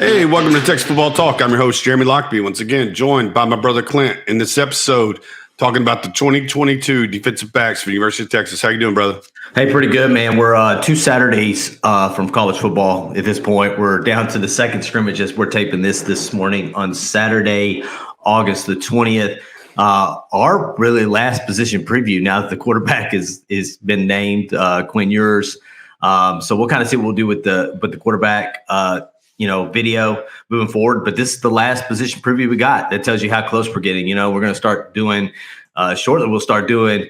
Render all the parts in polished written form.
Hey, welcome to Texas Football Talk. I'm your host, 𝗟𝗓𝗏𝗘, once again joined by my brother Clint in this episode talking about the 2022 defensive backs for the University of Texas. How you doing, brother? Hey, pretty good, man. We're 2 Saturdays from college football at this point. We're down to the second scrimmage as we're taping this morning on Saturday, August the 20th. Our really last position preview now that the quarterback is been named, Quinn Ewers. So we'll kind of see what we'll do with the quarterback video moving forward. But this is the last position preview we got. That tells you how close we're getting. We're going to start doing shortly. We'll start doing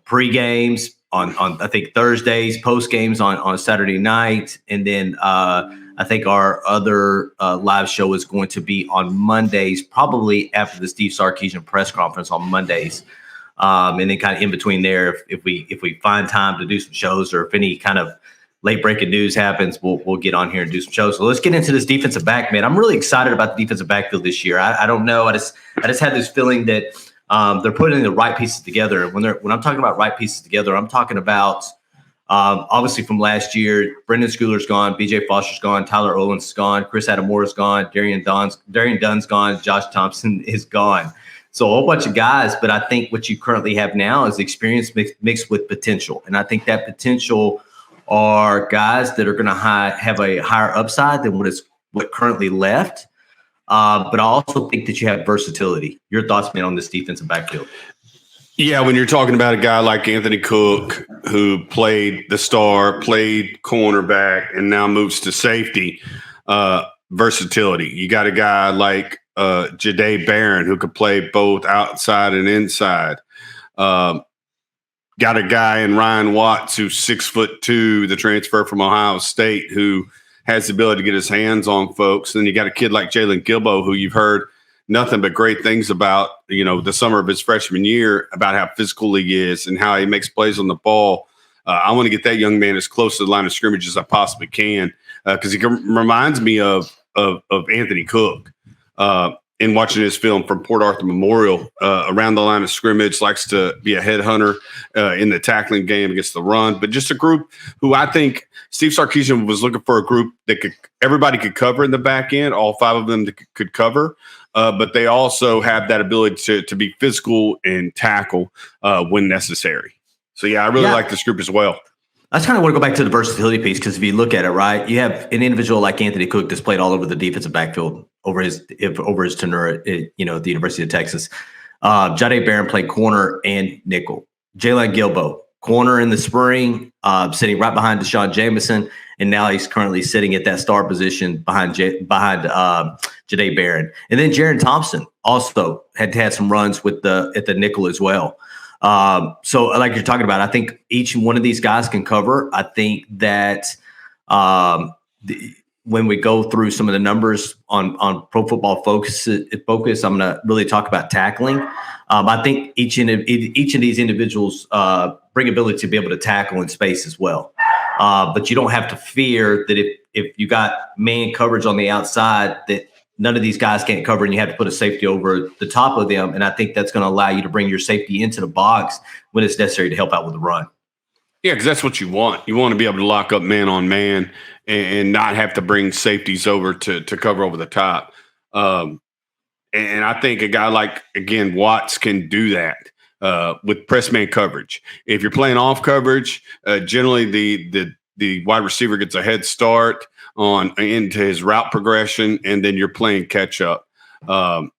pre-games on I think Thursdays, post games on Saturday night, and then I think our other live show is going to be on Mondays, probably after the Steve Sarkisian press conference on Mondays. And then kind of in between there, if we find time to do some shows, or if any kind of late breaking news happens, we'll get on here and do some shows. So let's get into this defensive back, man. I'm really excited about the defensive backfield this year. I don't know. I just had this feeling that they're putting the right pieces together. When I'm talking about right pieces together, I'm talking about obviously from last year, Brendan Schooler's gone, BJ Foster's gone, Tyler Owens is gone, Chris Adamore is gone, Darian Dunn's gone, Josh Thompson is gone. So a whole bunch of guys, but I think what you currently have now is experience mixed with potential. And I think that potential are guys that are going to have a higher upside than what currently left. But I also think that you have versatility. Your thoughts, man, on this defensive backfield? Yeah, when you're talking about a guy like Anthony Cook, who played the star, played cornerback, and now moves to safety, versatility. You got a guy like Jahdae Barron, who could play both outside and inside. Got a guy in Ryan Watts, who's 6'2", the transfer from Ohio State, who has the ability to get his hands on folks. And then you got a kid like Jaylon Guilbeau, who you've heard nothing but great things about, the summer of his freshman year, about how physical he is and how he makes plays on the ball. I want to get that young man as close to the line of scrimmage as I possibly can, because he reminds me of Anthony Cook. In watching his film from Port Arthur Memorial, around the line of scrimmage, likes to be a headhunter in the tackling game against the run. But just a group who I think Steve Sarkisian was looking for, a group that everybody could cover in the back end, all 5 of them that could cover. But they also have that ability to be physical and tackle when necessary. So, yeah, I really like this group as well. I just kind of want to go back to the versatility piece, because if you look at it, right, you have an individual like Anthony Cook that's played all over the defensive backfield over his tenure at the University of Texas. Jahdae Barron played corner and nickel. Jaylon Guilbeau, corner in the spring, sitting right behind D'Shawn Jamison, and now he's currently sitting at that star position behind Jahdae Barron. And then Jaron Thompson also had some runs at the nickel as well. So like you're talking about, I think each one of these guys can cover. I think that when we go through some of the numbers on Pro Football Focus, I'm going to really talk about tackling. I think each of these individuals bring ability to be able to tackle in space as well. But you don't have to fear that if you got man coverage on the outside, that none of these guys can't cover, and you have to put a safety over the top of them. And I think that's going to allow you to bring your safety into the box when it's necessary to help out with the run. Yeah, because that's what you want. You want to be able to lock up man on man and not have to bring safeties over to cover over the top. And I think a guy like, again, Watts can do that with press man coverage. If you're playing off coverage, generally the wide receiver gets a head start into his route progression, and then you're playing catch up. A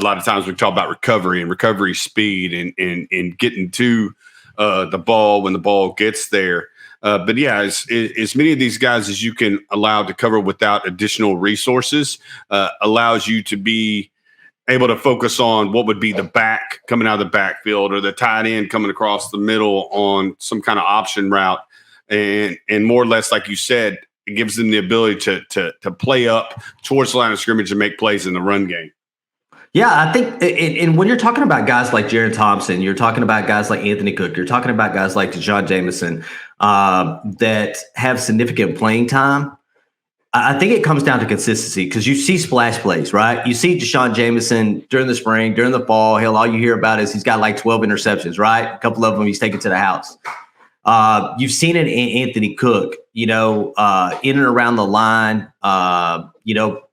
lot of times we talk about recovery speed and getting to the ball when the ball gets there. But yeah, as many of these guys as you can allow to cover without additional resources allows you to be able to focus on what would be the back coming out of the backfield, or the tight end coming across the middle on some kind of option route. And more or less, like you said, it gives them the ability to play up towards the line of scrimmage and make plays in the run game. Yeah, I think, and when you're talking about guys like Jaron Thompson, you're talking about guys like Anthony Cook, you're talking about guys like D'Shawn Jamison that have significant playing time. I think it comes down to consistency, because you see splash plays, right? You see D'Shawn Jamison during the spring, during the fall. Hell, all you hear about is he's got like 12 interceptions, right? A couple of them he's taken to the house. You've seen it in Anthony Cook. in and around the line,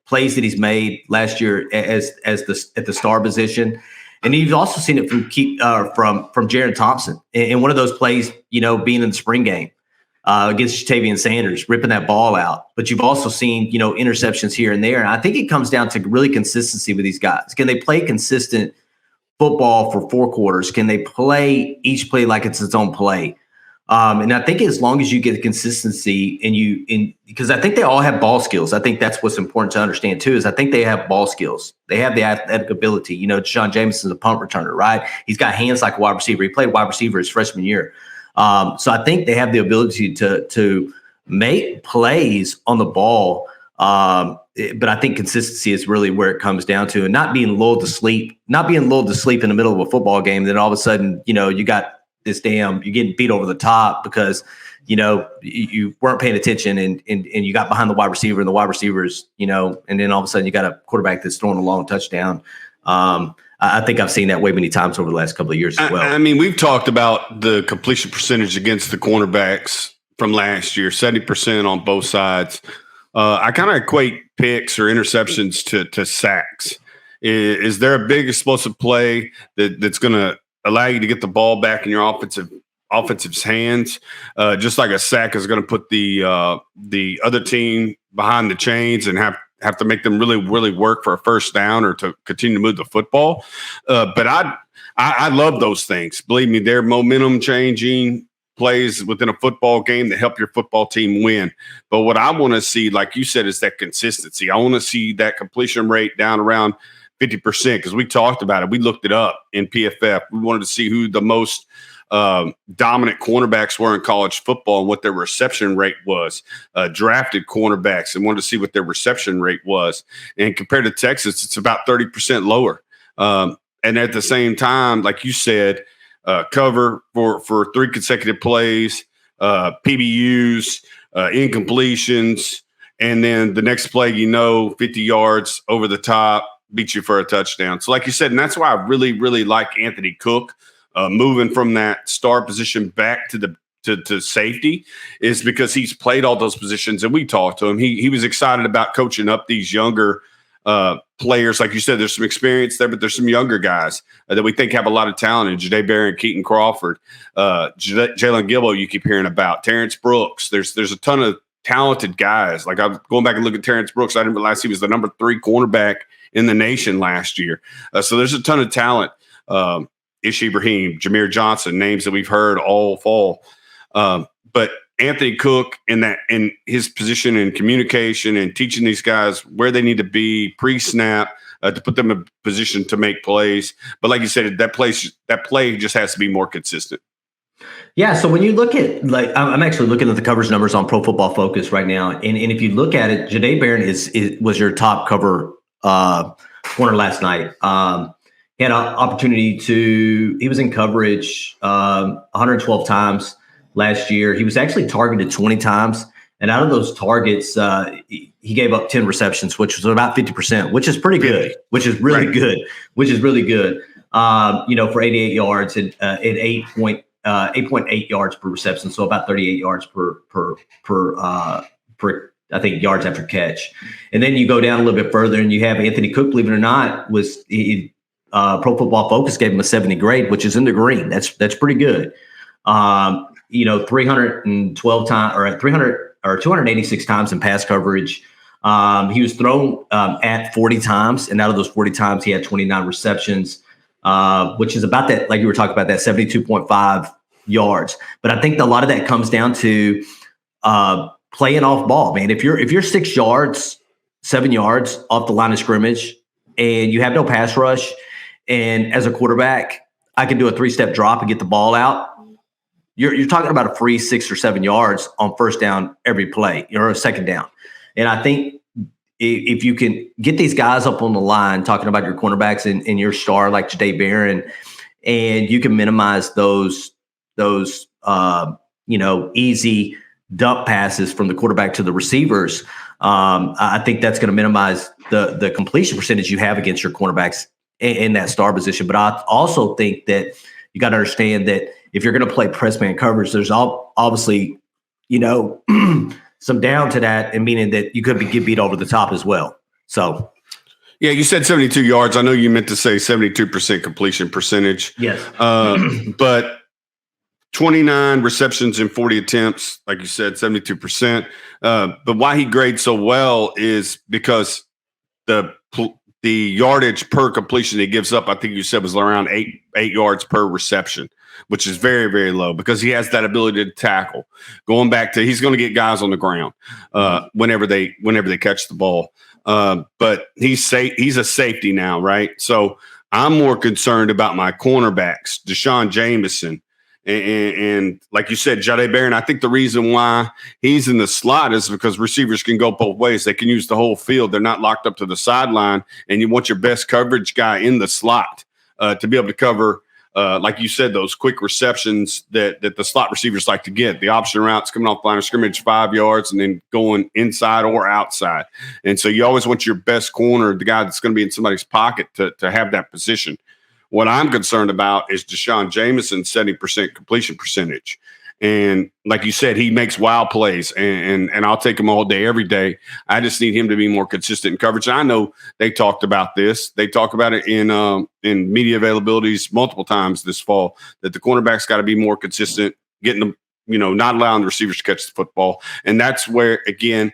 plays that he's made last year at the star position. And you've also seen it from Jaron Thompson in one of those plays, being in the spring game against Ja'Tavion Sanders, ripping that ball out. But you've also seen, interceptions here and there. And I think it comes down to really consistency with these guys. Can they play consistent football for 4 quarters? Can they play each play like it's its own play? And I think as long as you get consistency because I think they all have ball skills. I think that's what's important to understand too, is I think they have ball skills. They have the athletic ability. D'Shawn Jamison is a punt returner, right? He's got hands like a wide receiver. He played wide receiver his freshman year. So I think they have the ability to make plays on the ball. But I think consistency is really where it comes down to, and not being lulled to sleep in the middle of a football game. Then all of a sudden, you got you're getting beat over the top because, you weren't paying attention and you got behind the wide receiver, and the wide receivers, and then all of a sudden you got a quarterback that's throwing a long touchdown. I think I've seen that way many times over the last couple of years as well. I mean, we've talked about the completion percentage against the cornerbacks from last year, 70% on both sides. I kind of equate picks or interceptions to sacks. Is there a big explosive play that's going to allow you to get the ball back in your offensive's hands, just like a sack is going to put the other team behind the chains and have to make them really, really work for a first down or to continue to move the football. But I love those things. Believe me, they're momentum changing plays within a football game that help your football team win. But what I want to see, like you said, is that consistency. I want to see that completion rate down around 50%, because we talked about it. We looked it up in PFF. We wanted to see who the most dominant cornerbacks were in college football and what their reception rate was. Drafted cornerbacks, and wanted to see what their reception rate was. And compared to Texas, it's about 30% lower. And at the same time, like you said, cover for 3 consecutive plays, PBUs, incompletions, and then the next play, 50 yards over the top, beat you for a touchdown. So like you said, and that's why I really, really like Anthony Cook moving from that star position back to safety, is because he's played all those positions, and we talked to him. He was excited about coaching up these younger players. Like you said, there's some experience there, but there's some younger guys that we think have a lot of talent in Jahdae Barron, Keaton Crawford, Jalen Gilbo you keep hearing about, Terrence Brooks. There's a ton of talented guys. Like, I'm going back and look at Terrence Brooks. I didn't realize he was the number 3 cornerback in the nation last year. So there's a ton of talent. Ish Ibrahim, Jameer Johnson, names that we've heard all fall. But Anthony Cook in his position in communication and teaching these guys where they need to be pre-snap to put them in a position to make plays. But like you said, that play just has to be more consistent. Yeah. So when you look at, I'm actually looking at the coverage numbers on Pro Football Focus right now, and if you look at it, Jahdae Barron was your top cover corner last night. He had an opportunity he was in coverage 112 times last year. He was actually targeted 20 times. And out of those targets, he gave up 10 receptions, which was about 50%, which is pretty good, which is really good, for 88 yards and at 8.8 yards per reception. So about 38 yards per I think, yards after catch. And then you go down a little bit further and you have Anthony Cook, believe it or not, Pro Football Focus gave him a 70 grade, which is in the green. That's pretty good. 312 times or 286 times in pass coverage. He was thrown at 40 times, and out of those 40 times, he had 29 receptions, which is about that, like you were talking about, that 72.5 yards. But I think a lot of that comes down to playing off ball, man. If you're 6 yards, 7 yards off the line of scrimmage, and you have no pass rush, and as a quarterback, I can do a 3-step drop and get the ball out. You're talking about a free 6 or 7 yards on first down every play, or a second down. And I think if you can get these guys up on the line, talking about your cornerbacks and your star like Jahdae Barron, and you can minimize those easy dump passes from the quarterback to the receivers, I think that's going to minimize the completion percentage you have against your cornerbacks in that star position. But I also think that you got to understand that if you're going to play press man coverage, there's obviously, some down to that, and meaning that you could get beat over the top as well. So, yeah, you said 72 yards. I know you meant to say 72% completion percentage. yes. But 29 receptions and 40 attempts, like you said, 72%. But why he grades so well is because the yardage per completion he gives up, I think you said, was around eight yards per reception, which is very, very low because he has that ability to tackle. Going back to, he's going to get guys on the ground whenever they catch the ball. But he's a safety now, right? So I'm more concerned about my cornerbacks, D'Shawn Jamison, and like you said, Jahdae Barron. I think the reason why he's in the slot is because receivers can go both ways. They can use the whole field. They're not locked up to the sideline, and you want your best coverage guy in the slot to be able to cover, like you said, those quick receptions that the slot receivers like to get. The option routes coming off the line of scrimmage 5 yards and then going inside or outside. And so you always want your best corner, the guy that's going to be in somebody's pocket, to have that position. What I'm concerned about is D'Shawn Jamison's 70% completion percentage. And like you said, he makes wild plays, and I'll take him all day, every day. I just need him to be more consistent in coverage. And I know they talked about this. They talk about it in media availabilities multiple times this fall, that the cornerback's got to be more consistent, getting them, not allowing the receivers to catch the football. And that's where, again,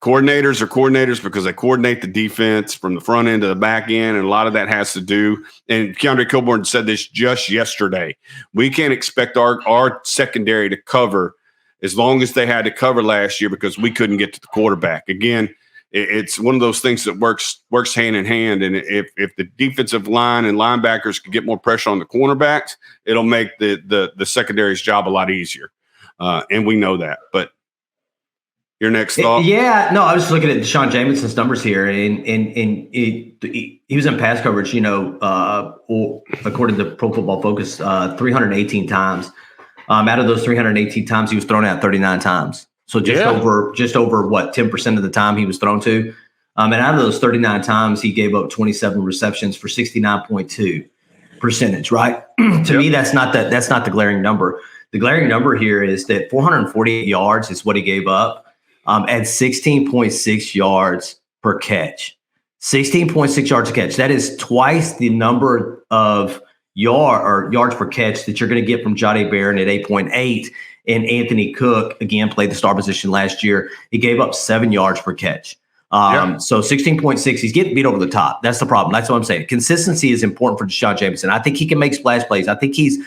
coordinators are coordinators because they coordinate the defense from the front end to the back end, and a lot of that has to do, and Keandre Coburn said this just yesterday, we can't expect our secondary to cover as long as they had to cover last year because we couldn't get to the quarterback. Again, it's one of those things that works hand in hand, and if the defensive line and linebackers can get more pressure on the cornerbacks, it'll make the secondary's job a lot easier, and we know that. But your next thought? Yeah, no, I was just looking at D'Shawn Jamison's numbers here, and he was in pass coverage, according to Pro Football Focus, 318 times. Out of those 318 times, he was thrown out 39 times. So just over what, 10% of the time he was thrown to. And out of those 39 times, he gave up 27 receptions for 69.2 percentage. Right? To me, that's not the glaring number. The glaring number here is that 448 yards is what he gave up. At 16.6 yards per catch. 16.6 yards a catch. That is twice the number of yards per catch that you're going to get from Jahdae Barron at 8.8. And Anthony Cook, again, played the star position last year. He gave up 7 yards per catch. So 16.6, he's getting beat over the top. That's the problem. That's what I'm saying. Consistency is important for D'Shawn Jamison. I think he can make splash plays. I think he's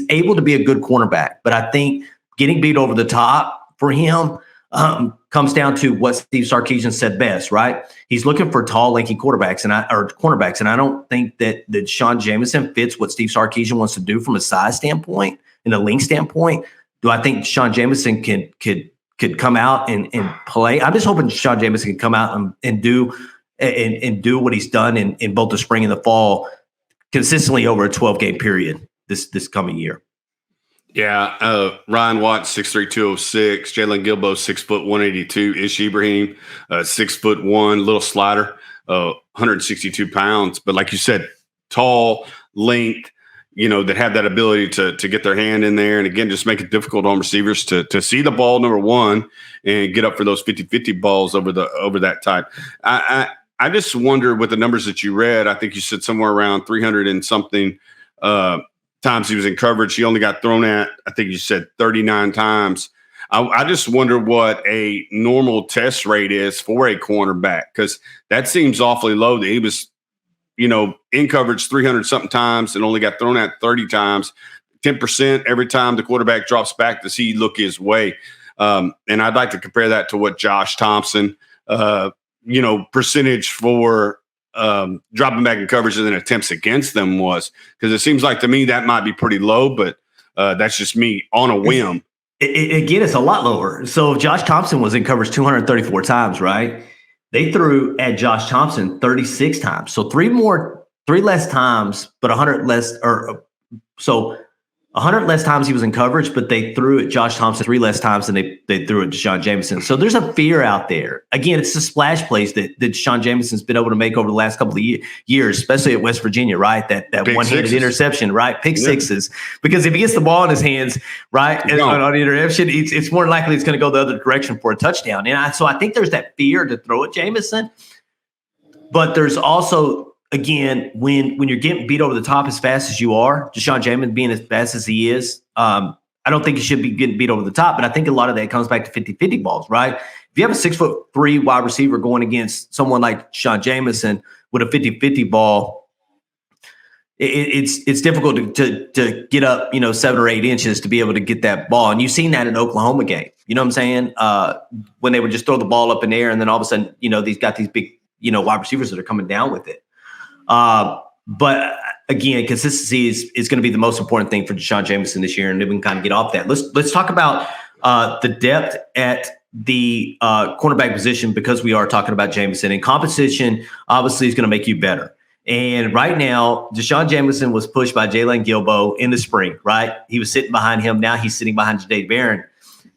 able to be a good cornerback. But I think getting beat over the top for him comes down to what Steve Sarkisian said best, right? He's looking for tall, lanky cornerbacks, and I don't think that D'Shawn Jamison fits what Steve Sarkisian wants to do from a size standpoint and a length standpoint. Do I think D'Shawn Jamison could come out and play? I'm just hoping D'Shawn Jamison can come out and do what he's done in both the spring and the fall consistently over a 12-game period this coming year. Yeah, Ryan Watts, 6'3", 206. Jalen Gilbo, 6', 182. Ish Ibrahim, 6'1", little slider, 162 pounds. But like you said, tall, length, that have that ability to get their hand in there. And again, just make it difficult on receivers to see the ball, number one, and get up for those 50-50 balls over that type. I just wonder with the numbers that you read, I think you said somewhere around 300 and something times he was in coverage. He only got thrown at, I think you said 39 times. I just wonder what a normal test rate is for a cornerback, because that seems awfully low that he was, in coverage 300 something times and only got thrown at 30 times, 10% every time the quarterback drops back to see look his way. And I'd like to compare that to what Josh Thompson, percentage for dropping back in coverage and then attempts against them was, because it seems like to me that might be pretty low, but that's just me on a whim. Again, it's a lot lower. So Josh Thompson was in coverage 234 times, right? They threw at Josh Thompson 36 times. So three less times, but 100 less, or so 100 less times he was in coverage, but they threw at Josh Thompson 3 less times than they threw at D'Shawn Jamison. So there's a fear out there. Again, it's the splash plays that D'Shawn Jamison's been able to make over the last couple of years, especially at West Virginia, right? That one-handed interception, right? Pick sixes. Because if he gets the ball in his hands, right, on the interception, it's more likely it's going to go the other direction for a touchdown. And so I think there's that fear to throw at Jamison. But there's also, again, when you're getting beat over the top as fast as you are, D'Shawn Jamison being as fast as he is, I don't think he should be getting beat over the top. But I think a lot of that comes back to 50-50 balls, right? If you have a 6'3" wide receiver going against someone like D'Shawn Jamison with a 50-50 ball, it's difficult to get up, 7 or 8 inches to be able to get that ball. And you've seen that in the Oklahoma game. You know what I'm saying? When they would just throw the ball up in the air, and then all of a sudden, these big, wide receivers that are coming down with it. But again, consistency is going to be the most important thing for D'Shawn Jamison this year, and then we can kind of get off that. Let's talk about the depth at the cornerback position, because we are talking about Jamison, and competition obviously is going to make you better. And right now, D'Shawn Jamison was pushed by Jaylon Guilbeau in the spring, right? He was sitting behind him. Now he's sitting behind Ja'Day Barron.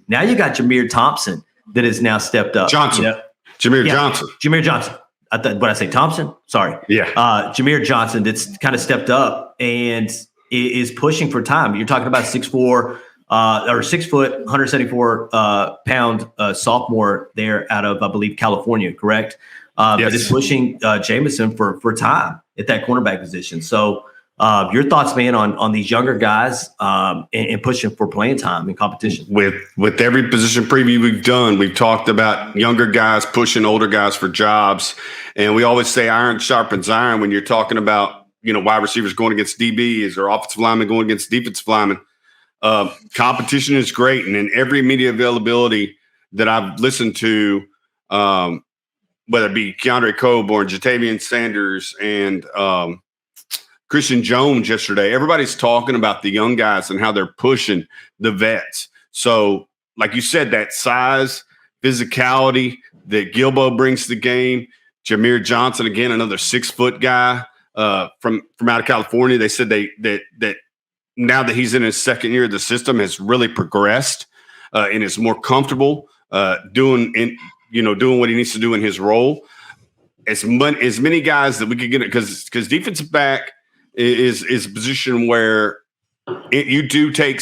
Now you got Jameer Thompson that has now stepped up. Jameer Johnson. Jameer Johnson. What I say, Thompson? Sorry. Yeah. Jameer Johnson that's kind of stepped up and is pushing for time. You're talking about 6'4", or 6 foot, 174 pound sophomore there out of, I believe, California, correct? But it's pushing Jameson for time at that cornerback position. So your thoughts, man, on these younger guys and pushing for playing time and competition. With every position preview we've done, we've talked about younger guys pushing older guys for jobs. And we always say iron sharpens iron when you're talking about, wide receivers going against DBs or offensive linemen going against defensive linemen. Competition is great. And in every media availability that I've listened to, whether it be Keandre Coburn, Jatavian Sanders, and Christian Jones yesterday, everybody's talking about the young guys and how they're pushing the vets. So, like you said, that size, physicality that Guilbeau brings to the game. Jameer Johnson, again, another 6 foot guy from out of California. They said that now that he's in his second year of the system, has really progressed and is more comfortable doing what he needs to do in his role. As many guys that we could get, because defensive back is a position where you do take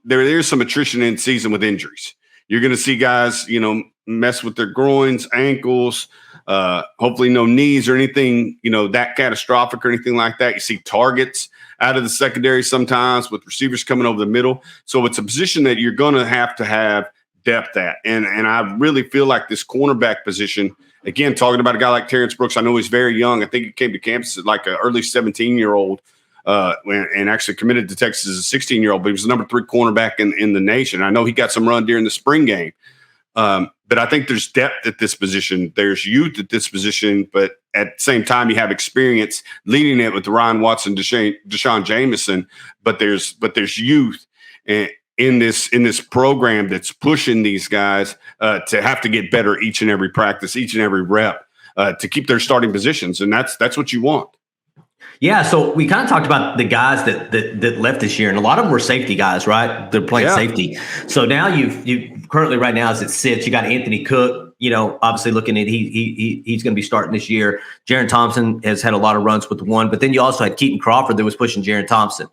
there's some attrition in season with injuries. You're going to see guys, mess with their groins, ankles, hopefully no knees or anything, that catastrophic or anything like that. You see targets out of the secondary sometimes with receivers coming over the middle. So it's a position that you're going to have depth at. And I really feel like this cornerback position, again, talking about a guy like Terrence Brooks, I know he's very young. I think he came to campus as like an early 17-year-old and actually committed to Texas as a 16-year-old, but he was the number 3 cornerback in the nation. I know he got some run during the spring game. But I think there's depth at this position. There's youth at this position, but at the same time, you have experience leading it with Ryan Watson, D'Shawn Jamison, but there's youth in this program that's pushing these guys to have to get better each and every practice, each and every rep to keep their starting positions. And that's what you want. Yeah, so we kind of talked about the guys that left this year, and a lot of them were safety guys, right? They're playing safety. So now you currently right now as it sits, you got Anthony Cook, obviously looking at he's going to be starting this year. Jaron Thompson has had a lot of runs with the one, but then you also had Keaton Crawford that was pushing Jaron Thompson.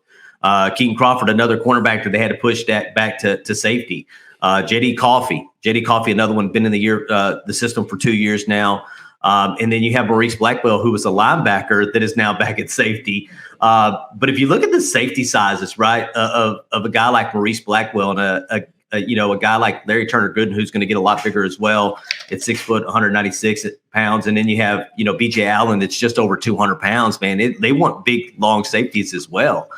Keaton Crawford, another cornerback that they had to push that back to safety. J.D. Coffey, another one, been in the system for 2 years now. And then you have Maurice Blackwell, who was a linebacker that is now back at safety. But if you look at the safety sizes, right, of a guy like Maurice Blackwell and a guy like Larry Turner Gooden, who's going to get a lot bigger as well at 6 foot, 196 pounds. And then you have, B.J. Allen that's just over 200 pounds, man. They want big, long safeties as well.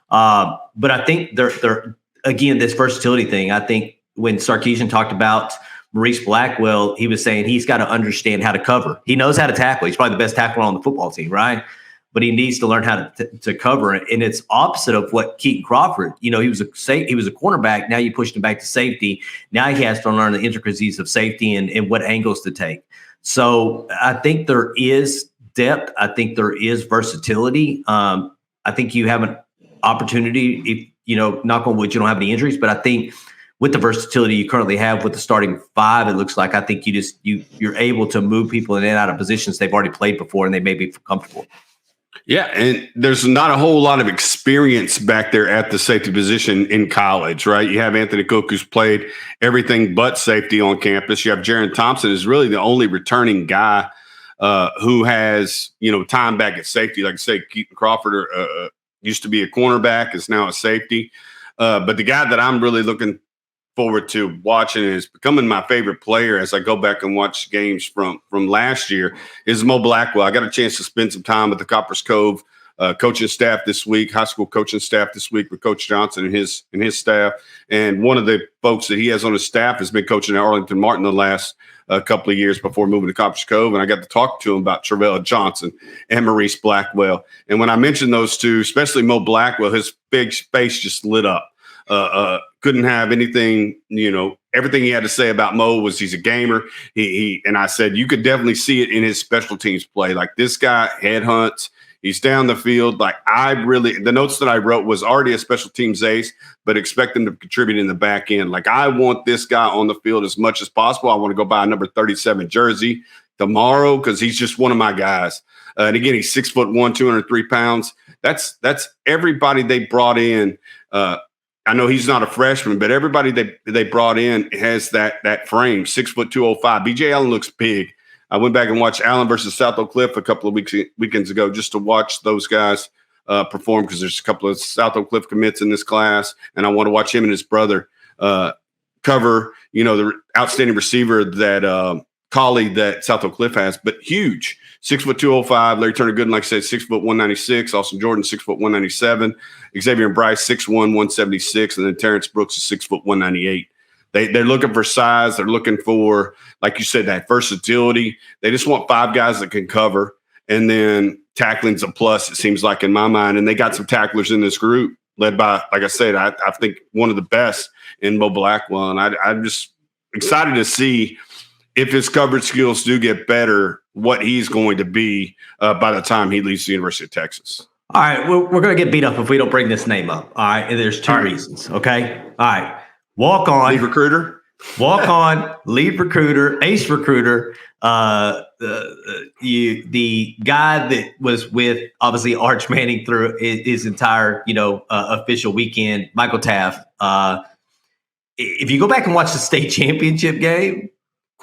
But I think they're again, this versatility thing, I think when Sarkisian talked about Maurice Blackwell, he was saying he's got to understand how to cover. He knows how to tackle. He's probably the best tackler on the football team, right? But he needs to learn how to cover it. And it's opposite of what Keaton Crawford, he was a cornerback. Now you pushed him back to safety. Now he has to learn the intricacies of safety and what angles to take. So I think there is depth. I think there is versatility. I think you have an opportunity knock on wood, you don't have any injuries. But I think with the versatility you currently have with the starting five, it looks like I think you're able to move people in and out of positions they've already played before and they may be comfortable. Yeah, and there's not a whole lot of experience back there at the safety position in college, right? You have Anthony Cook, who's played everything but safety on campus. You have Jaron Thompson, is really the only returning guy who has, time back at safety. Like I say, Keaton Crawford used to be a cornerback, is now a safety. But the guy that I'm really looking forward to watching is becoming my favorite player as I go back and watch games from last year is Mo Blackwell. I got a chance to spend some time with the Copper's Cove coaching staff this week, high school coaching staff this week with Coach Johnson and his staff. And one of the folks that he has on his staff has been coaching at Arlington Martin the last couple of years before moving to Copper's Cove. And I got to talk to him about Travell Johnson and Maurice Blackwell. And when I mentioned those two, especially Mo Blackwell, his big face just lit up. Couldn't have anything, everything he had to say about Mo was he's a gamer. And I said, you could definitely see it in his special teams play. Like, this guy headhunts, he's down the field. Like, the notes that I wrote was already a special teams ace, but expect him to contribute in the back end. Like, I want this guy on the field as much as possible. I want to go buy a number 37 jersey tomorrow because he's just one of my guys. And again, he's 6'1", 203 pounds. That's everybody they brought in. I know he's not a freshman, but everybody they brought in has that frame, 6'2", 205. BJ Allen looks big. I went back and watched Allen versus South Oak Cliff a couple of weekends ago just to watch those guys perform because there's a couple of South Oak Cliff commits in this class, and I want to watch him and his brother cover, the outstanding receiver that colleague that South Oak Cliff has, but huge. 6'2", 205. Larry Turner Gooden, like I said, 6'1", 196. Austin Jordan, 6'1", 197. Xavier and Bryce, 6'1", 176. And then Terrence Brooks is 6'1", 198. They're looking for size. They're looking for, like you said, that versatility. They just want five guys that can cover. And then tackling's a plus, it seems like, in my mind. And they got some tacklers in this group led by, like I said, I think one of the best in Mo Blackwell. And I'm just excited to see if his coverage skills do get better, what he's going to be by the time he leaves the University of Texas. All right, we're going to get beat up if we don't bring this name up. All right, and there's two reasons, okay? All right, walk on. Lead recruiter. Walk on, lead recruiter, ace recruiter. The guy that was with, obviously, Arch Manning through his entire, official weekend, Michael Taaffe. If you go back and watch the state championship game,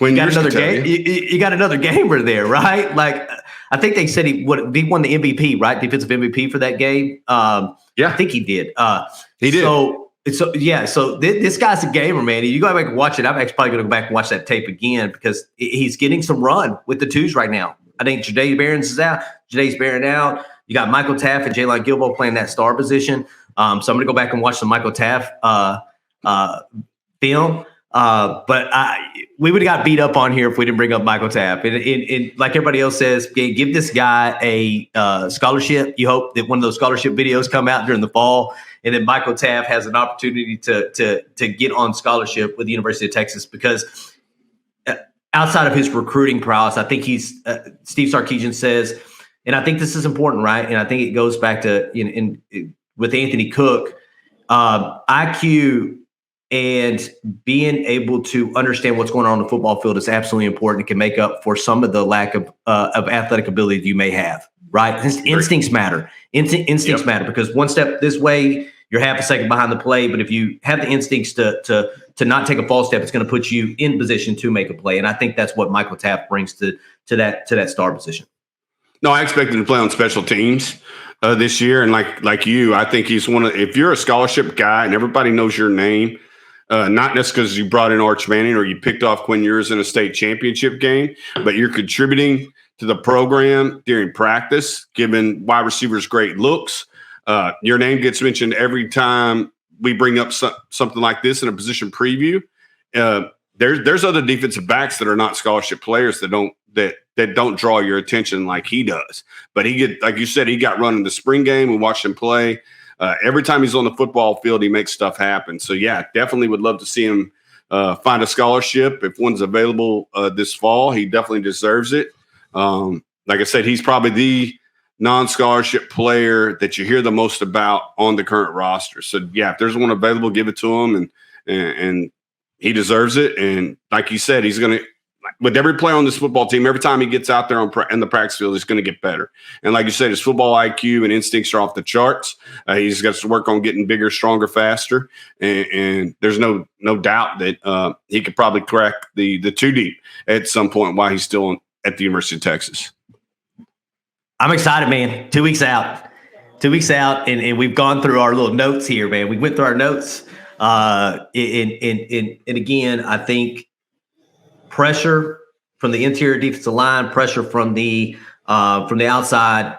you got another game. You got another gamer there, right? Like, I think they said he won the MVP, right? Defensive MVP for that game. Yeah, I think he did. He did. So this guy's a gamer, man. You go back and watch it. I'm actually probably going to go back and watch that tape again because he's getting some run with the twos right now. I think Jadae Barron's is out. Jadae's Barron out. You got Michael Taaffe and Jalen Gilbo playing that star position. So I'm going to go back and watch the Michael Taaffe film. But we would have got beat up on here if we didn't bring up Michael Taaffe. And like everybody else says, give this guy a scholarship. You hope that one of those scholarship videos come out during the fall, and then Michael Taaffe has an opportunity to get on scholarship with the University of Texas because outside of his recruiting prowess, I think he's Steve Sarkisian says, and I think this is important, right? And I think it goes back to with Anthony Cook, IQ. And being able to understand what's going on the football field is absolutely important. It can make up for some of the lack of athletic ability that you may have, right? Instincts matter. Instincts matter because one step this way, you're half a second behind the play. But if you have the instincts to not take a false step, it's going to put you in position to make a play. And I think that's what Michael Taaffe brings to that star position. No, I expect him to play on special teams this year. And like you, I think he's if you're a scholarship guy and everybody knows your name, not just because you brought in Arch Manning or you picked off Quinn Ewers in a state championship game, but you're contributing to the program during practice, giving wide receivers great looks. Your name gets mentioned every time we bring up something like this in a position preview. There's other defensive backs that are not scholarship players that don't draw your attention like he does. But like you said, he got run in the spring game. We watched him play. Every time he's on the football field, he makes stuff happen. So, yeah, definitely would love to see him find a scholarship. If one's available this fall, he definitely deserves it. Like I said, he's probably non-scholarship player that you hear the most about on the current roster. So yeah, if there's one available, give it to him, and he deserves it. And like you said, he's going to, with every player on this football team, every time he gets out there in the practice field, he's going to get better. And like you said, his football IQ and instincts are off the charts. He's got to work on getting bigger, stronger, faster. And there's no doubt that he could probably crack the two deep at some point while he's still at the University of Texas. I'm excited, man. 2 weeks out. 2 weeks out, and we've gone through our little notes here, man. We went through our notes. And again, I think pressure from the interior defensive line, pressure from the outside,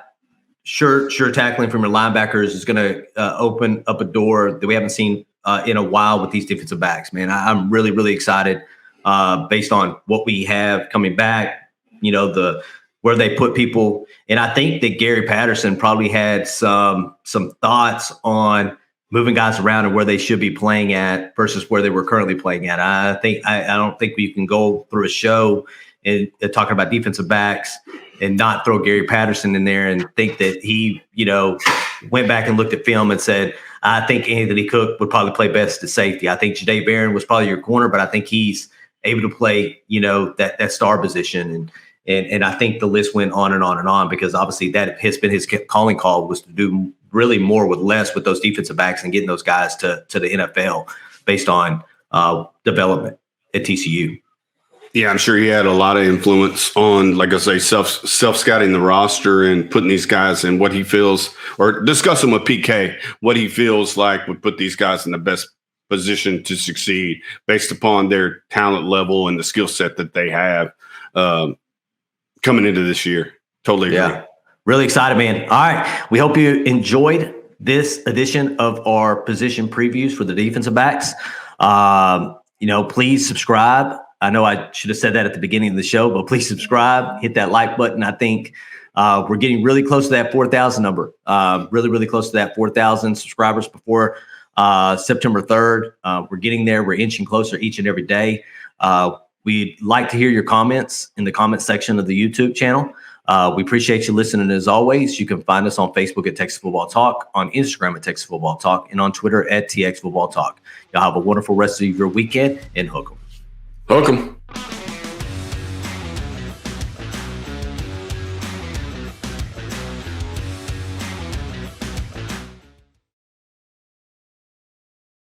sure tackling from your linebackers is going to open up a door that we haven't seen in a while with these defensive backs, man. I'm really, really excited based on what we have coming back, where they put people. And I think that Gary Patterson probably had some thoughts on moving guys around and where they should be playing at versus where they were currently playing at. I don't think we can go through a show and talking about defensive backs and not throw Gary Patterson in there and think that he, went back and looked at film and said, I think Anthony Cook would probably play best at safety. I think Jahdae Barron was probably your corner, but I think he's able to play, that star position. And I think the list went on and on and on, because obviously that has been his calling call, was to do really more with less with those defensive backs and getting those guys to the NFL based on development at TCU. Yeah, I'm sure he had a lot of influence on, like I say, self-scouting the roster and putting these guys in what he feels, or discussing with PK what he feels like would put these guys in the best position to succeed based upon their talent level and the skill set that they have coming into this year. Totally agree. Yeah. Really excited, man. All right. We hope you enjoyed this edition of our position previews for the defensive backs. Please subscribe. I know I should have said that at the beginning of the show, but please subscribe, hit that like button. I think we're getting really close to that 4,000 number, really, really close to that 4,000 subscribers before September 3rd. We're getting there. We're inching closer each and every day. We'd like to hear your comments in the comment section of the YouTube channel. We appreciate you listening as always. You can find us on Facebook at Texas Football Talk, on Instagram at Texas Football Talk, and on Twitter at TX Football Talk. Y'all have a wonderful rest of your weekend, and hook 'em. Hook 'em.